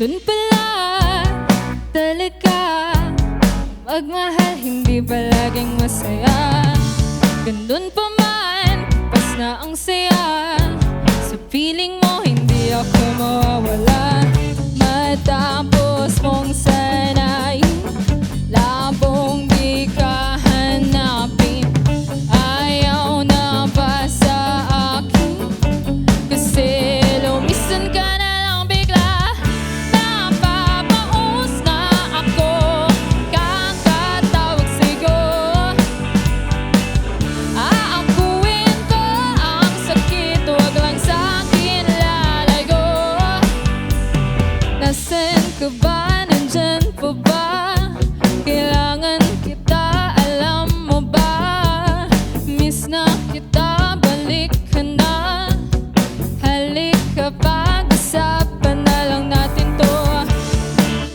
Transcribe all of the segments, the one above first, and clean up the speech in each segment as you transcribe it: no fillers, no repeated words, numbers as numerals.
Ganun pala talaga magmahal, hindi palaging masaya. Ganun pa man, pas na ang saya. Sa piling mo, hindi ako mawawala. Matapos mong sanayin, labong di ka hanapin. Ayaw na ba sa akin? Kasi lumisan ka na lang bigla. Napapaus na ako, kakatawag sa'yo. Aakuin ko ang sakit, wag lang sa'kin lalayo. Nasaan ka ba? Nandyan pa ba? Kailangan kita, alam mo ba? Miss na kita, balik ka na. Halika, pag-usapan na lang natin to.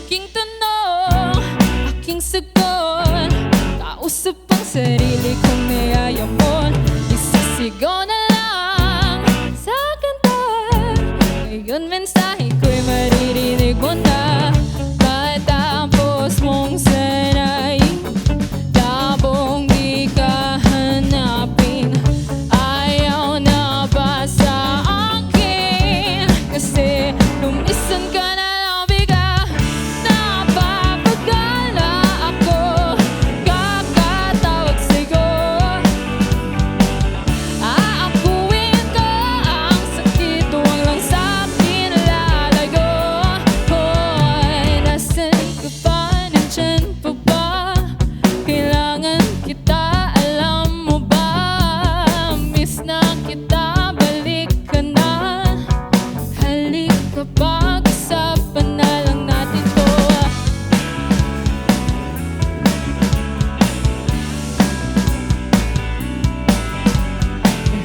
Aking tanong, aking sagot, kausap ang sarili kong niyayamon. Isisigaw na lang sa kanta. Ngayon mensahe ko'y maririnig mo na. Matapos mong sanayin, labong di ka hanapin. Ayaw na ba sa akin? Kasi lumisan ka na lang bigla. Napapagala ako, kakatawag sa'yo. Aakuin ko ang sakit, wag lang sa'kin lalayo. Hoy, nasan ka ba? Nandyan pa ba? Kailangan kita, alam mo ba? Miss na kita, balik ka na. Halika, pag-usapan na lang natin to.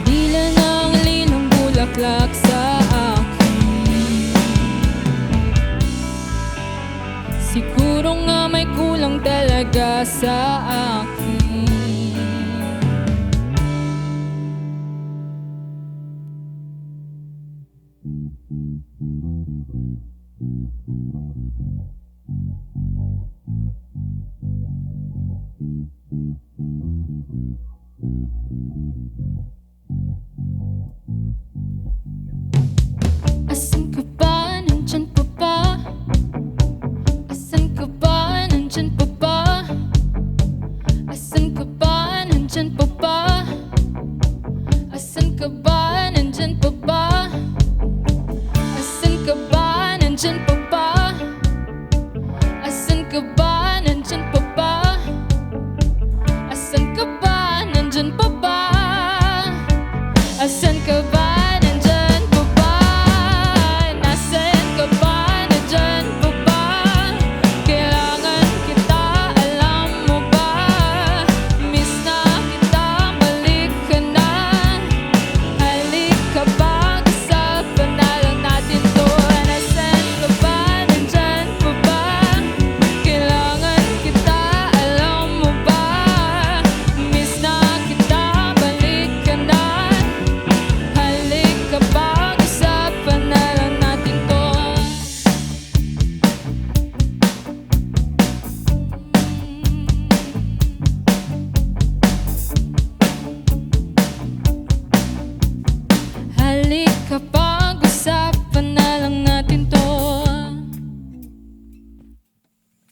Dila ng linong bulaklak sa akin. Siguro nga may kulang talaga sa akin. Asan ka ba? Nandyan pa ba? Asan ka ba? Nandyan pa ba? Asan ka ba? Nandyan pa ba? Asan ka ba? Nandyan pa ba? Asan ka ba? Nandyan pa ba? Asan ka ba? Nandyan pa ba? Asan ka ba? Nandyan pa ba? Asan ka ba?